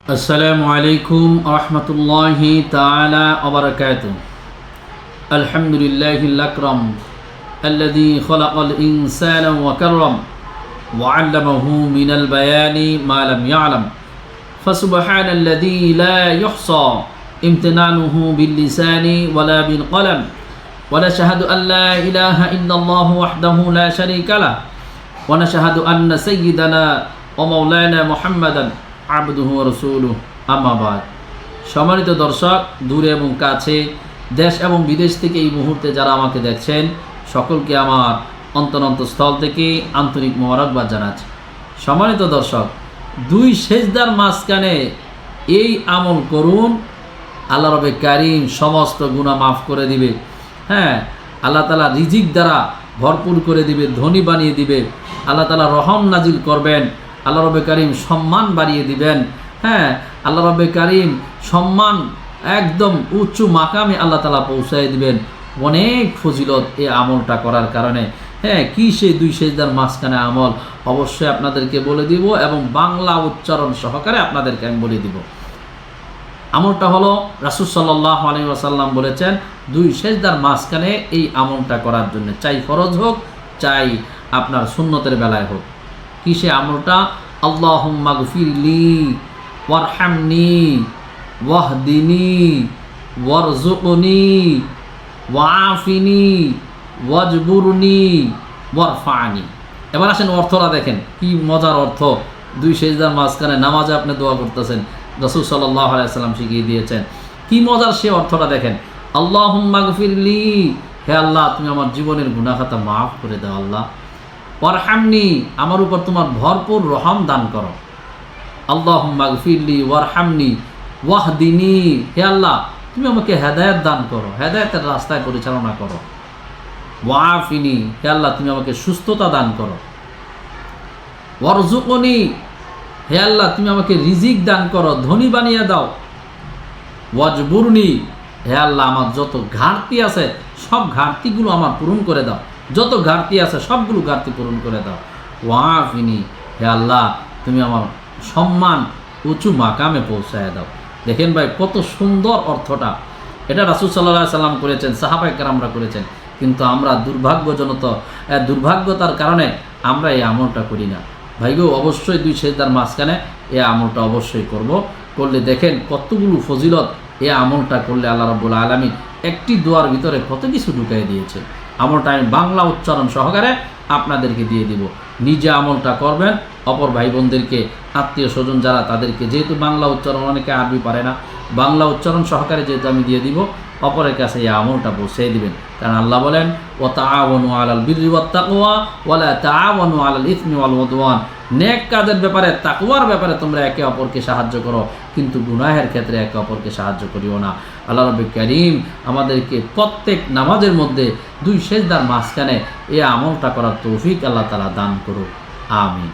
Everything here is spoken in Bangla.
আসসালামু আলাইকুম রহমতুল্লাহি তাআলা ওয়া বারাকাতুহু। আলহামদুলিল্লাহিল আকরাম আল্লাযী খালাকাল ইনসানা ওয়া কাররাম ওয়া 'আল্লামাহু মিনাল বায়ানি মা লাম ইয়া'লাম ফাসুবহানাল্লাযী লা ইহসা ইমতিনানুহু বিল লিসানি ওয়ালা বিল কলম ওয়া নাশহাদু আন লা ইলাহা ইল্লাল্লাহু ওয়াহদাহু লা শারীকা লাহু ওয়া নাশহাদু আন্না সাইয়্যিদানা ওয়া মাওলানা মুহাম্মাদান আবদুহু ওয়া রাসূলুহু আম্মা বাদ। সম্মানিত দর্শক, দূরে এবং কাছে, দেশ এবং বিদেশ থেকে এই মুহূর্তে যারা আমাকে দেখছেন, সকলকে আমার অন্তরস্থল থেকে আন্তরিক মোবারকবাদ জানাচ্ছি। সম্মানিত দর্শক, দুই সেজদার মাঝখানে এই আমল করুন, আল্লাহ রবে কারীম সমস্ত গুনাহ মাফ করে দিবে। আল্লাহ তাআলা রিজিক দ্বারা ভরপুর করে দিবে, ধনী বানিয়ে দিবে। আল্লাহ তাআলা রহম নাজিল করবেন, আল্লাহ রব্বে কারীম সম্মান বাড়িয়ে দিবেন। আল্লাহ রব্বে কারীম সম্মান একদম উচ্চ মাকামে আল্লাহ তাআলা পৌঁছায় দিবেন। অনেক ফজিলত এই আমলটা করার কারণে। কি সেই দুই সেজদার মাঝখানে আমল, অবশ্যই আপনাদেরকে বলে দিব এবং বাংলা উচ্চারণ সহকারে আপনাদেরকে আমি বলে দিব। আমলটা হলো রাসূল সাল্লাল্লাহু আলাইহি ওয়াসাল্লাম বলেছেন, দুই সেজদার মাঝখানে এই আমলটা করার জন্য, চাই ফরজ হোক চাই আপনার সুন্নতের বেলায় হোক। কি সে আমলটা? আল্লাহুম্মা গফিরলি ওয়ারহামনি ওয়াহদিনি ওয়ারযুকনি ওয়াআফিনি ওয়াজবুরনি ওয়ারফানি। এবার আসেন অর্থটা দেখেন, কি মজার অর্থ। দুই সেজদার মাঝখানে নামাজে আপনি দোয়া করতেছেন, রাসূল সাল্লাল্লাহু আলাইহি ওয়াসাল্লাম শিখিয়ে দিয়েছেন। কি মজার সে অর্থটা দেখেন। আল্লাহুম্মা গফিরলি, হে আল্লাহ তুমি আমার জীবনের গুনাহ খাতা মাফ করে দাও আল্লাহ। ওয়ারহামনি, আমার উপর তোমার ভরপুর রহম দান করো। আল্লাহুম্মা গফিরলি ওয়ারহামনি ওয়াহদিনি, হে আল্লাহ তুমি আমাকে হেদায়েত দান করো, হেদায়েতের রাস্তায় পরিচালনা করো। ওয়াআফিনি, হে আল্লাহ তুমি আমাকে সুস্থতা দান করো। ওয়ারযুকনি, হে আল্লাহ তুমি আমাকে রিজিক দান করো, ধনী বানিয়ে দাও। ওয়াজবুরনি, হে আল্লাহ আমার যত ঘাটতি আছে সব ঘাটতিগুলো আমার পূরণ করে দাও, যত ঘাটতি আছে সবগুলো ঘাটতি পূরণ করে দাও। ওয়াআফিনি, হে আল্লাহ তুমি আমার সম্মান উঁচু মাকামে পৌঁছায় দাও। দেখেন ভাই কত সুন্দর অর্থটা। এটা রাসূল সাল্লাল্লাহু আলাইহি সাল্লাম করেছেন, সাহাবায়ে কেরামরা করেছেন, কিন্তু আমরা দুর্ভাগ্যতার কারণে আমরা এই আমলটা করি না। ভাইগো, অবশ্যই দুই সেজদার মাঝখানে এই আমলটা অবশ্যই করলে দেখেন কতগুলো ফজিলত এই আমলটা করলে আল্লাহ রাব্বুল আলামিন একটি দোয়ার ভিতরে কত কিছু ঢুকাই দিয়েছে। আমলটা আমি বাংলা উচ্চারণ সহকারে আপনাদেরকে দিয়ে দিব। নিজে আমলটা করবেন, অপর ভাই বোনদেরকে, আত্মীয় স্বজন যারা তাদেরকে, যেহেতু বাংলা উচ্চারণ অনেকে আরবি পারে না, বাংলা উচ্চারণ সহকারে যেহেতু আমি দিয়ে দিব, অপরের কাছে এই আমলটা পৌঁছে দিবেন। কারণ আল্লাহ বলেন, ওয়া তাআওয়ানু আলাল বিররি ওয়াত তাকওয়া ওয়া লা তাআওয়ানু আলাল ইসমি ওয়াল উদওয়ান। নেক কাজের ব্যাপারে, তাকওয়ার ব্যাপারে তোমরা একে অপরকে সাহায্য করো, কিন্তু গুনাহের ক্ষেত্রে একে অপরকে সাহায্য করিও না। আল্লাহ রাব্বুল কারীম আমাদেরকে প্রত্যেক নামাজের মধ্যে দুই সেজদার মাঝখানে এই আমলটা করার তৌফিক আল্লাহ তাআলা দান করুক। আমিন।